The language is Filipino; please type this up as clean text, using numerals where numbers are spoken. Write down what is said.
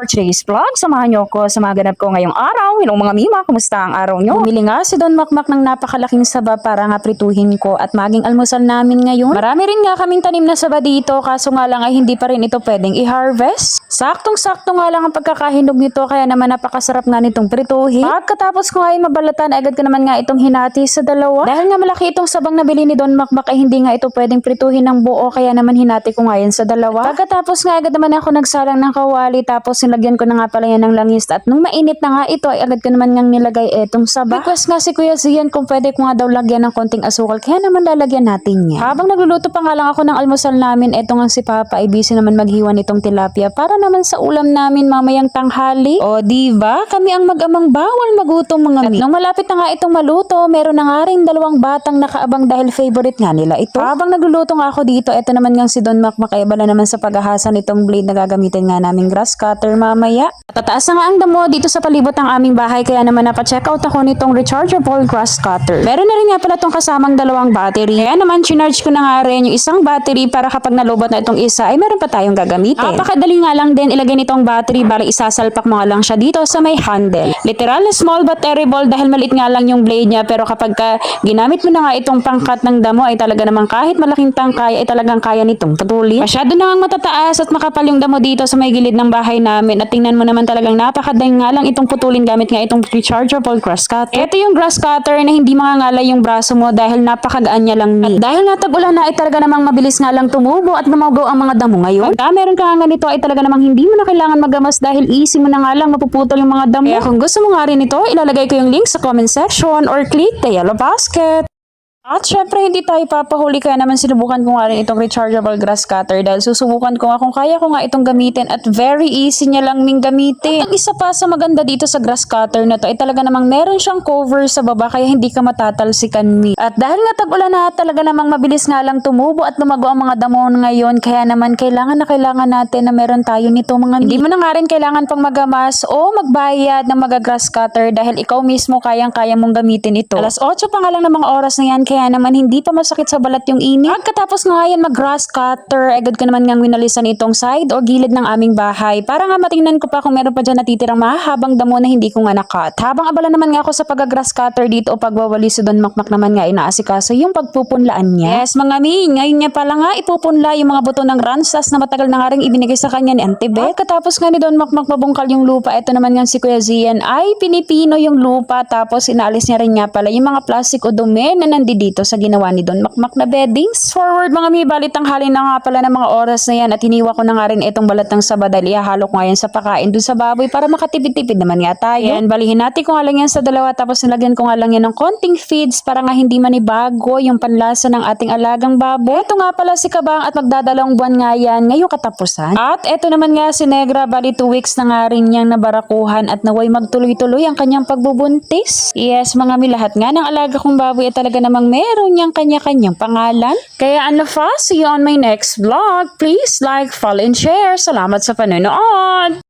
For today's vlog, samahan niyo ako sa mga ganap ko ngayong araw. Hello mga mima, kumusta ang araw niyo? Bumili nga si Don Makmak ng napakalaking saba para nga prituhin ko at maging almusal namin ngayon. Marami rin nga kaming tanim na saba dito, kaso nga lang ay hindi pa rin ito pwedeng i-harvest. Saktong-sakto nga lang ang pagkakahinog nito, kaya naman napakasarap nga nitong prituhin. Pagkatapos ko nga ay mabalatan, agad ko naman nga itong hinati sa dalawa. Dahil nga malaki itong sabang nabili ni Don Makmak ay hindi nga ito pwedeng prituhin ng buo, kaya naman hinati ko nga yan sa dalawa. Pagkatapos nga agad naman ako nagsalang ng kawali, tapos nilagyan ko na nga pala yan ng langis, at nung mainit na nga ito ay agad ko naman ngang nilagay etong saba. Request nga si Kuya Zian kung pwede ko nga daw lagyan ng konting asukal, kaya naman lalagyan natin yan. Habang nagluluto pa nga lang ako ng almusal namin, eto nga si Papa ay busy naman maghiwa nitong tilapia para naman sa ulam namin mamayang tanghali. O diba, kami ang mag-amang bawal magutom mga mi. At nung malapit na nga itong maluto, meron na nga rin dalawang batang nakaabang dahil favorite nga nila ito. Habang nagluluto nga ako dito, eto naman nga si Don Makmak ay bala naman sa paghahasa nitong blade na gagamitin nga naming grass cutter mamaya. Tataas na nga ang damo dito sa palibot ng aming bahay, kaya naman napacheck out ako nitong rechargeable grass cutter. Meron na rin nga pala itong kasamang dalawang battery, kaya naman chinarge ko na nga rin yung isang battery para kapag nalobot na itong isa ay meron pa tayong gagamitin. Napakadali nga lang din ilagay nitong battery, bali isasalpak mo nga lang siya dito sa may handle. Literal small but terrible dahil maliit nga lang yung blade niya, pero kapag ginamit mo na nga itong pangkat ng damo ay talaga namang kahit malaking tangkay ay talagang kaya nitong putulin. Masyado na nga matataas at makapal yung damo dito sa may gilid ng bahay namin, at tingnan mo naman talagang napakadaling nga lang itong putulin gamit nga itong rechargeable grass cutter. Ito yung grass cutter na hindi mangangalay yung braso mo dahil napakagaan niya lang ni. At dahil natag-ulan na ay talaga namang mabilis nga lang tumubo at lumago ang mga damo ngayon. Pagka meron ka nga ganito ay talaga namang hindi mo na kailangan magamas dahil easy mo na nga lang mapuputol yung mga damo. Kaya kung gusto mo nga rin ito, ilalagay ko yung link sa comment section or click the yellow basket. At syempre hindi tayo papahuli, kaya naman sinubukan ko nga rin itong rechargeable grass cutter dahil susubukan ko nga kung kaya ko nga itong gamitin, at very easy niya lang ning gamitin. At ang isa pa sa maganda dito sa grass cutter na to ay talaga namang meron siyang cover sa baba, kaya hindi ka matatalsikan mi. At dahil nga tag-ulan na, talaga namang mabilis nga lang tumubo at lumago ang mga damo ngayon, kaya naman kailangan natin na meron tayo nito mga mi. Hindi mo na nga rin kailangan pang magamas o magbayad ng mga grass cutter dahil ikaw mismo kayang-kaya mong gamitin ito. Alas 8 pa nga lang ng mga oras na yan, kaya naman hindi pa masakit sa balat yung init. Pagkatapos nga yan mag-grass cutter, agad ko naman ngang winalisan itong side o gilid ng aming bahay para nga matingnan ko pa kung meron pa dyan natitirang mahahabang damo na hindi ko nga nakat. Habang abala naman nga ako sa pag-grass cutter dito o pagwawali, si Don Makmak naman nga inaasikaso yung pagpupunlaan niya. Yes mga mi, ngayon niya pala nga ipupunla yung mga buto ng ransas na matagal na nga rin ibinigay sa kanya ni Auntie Beth. Pagkatapos nga ni Don Makmak mabungkal yung lupa, ito naman nga si Kuya Zian ay pinipino yung lupa, tapos inaalis niya rin nga pala yung mga plastic o dumi na nandito sa ginawa ni Don Makmak na beddings. Forward mga mi, balit ang hali na nga pala ng mga oras na yan, at hiniwa ko na nga rin itong balat ng saba dahil ihahalo ko nga yan sa pakain dun sa baboy para makatipid-tipid naman nga tayo. Yan, balihin natin ko nga lang yan sa dalawa, tapos nilagyan ko nga lang yan ng konting feeds para nga hindi manibago yung panlasa ng ating alagang baboy. Ito nga pala si Kabang at magdadalawang buwan nga yan ngayong katapusan. At ito naman nga si Negra, bali 2 weeks na nga rin niyang nabarakuhan at naway magtuloy-tuloy ang kanyang pagbubuntis. Yes mga mi, lahat nga ng alaga kong baboy ay talaga namang meron niyang kanya-kanyang pangalan. Kaya ano fa, see you on my next vlog. Please like, follow, and share. Salamat sa panonood!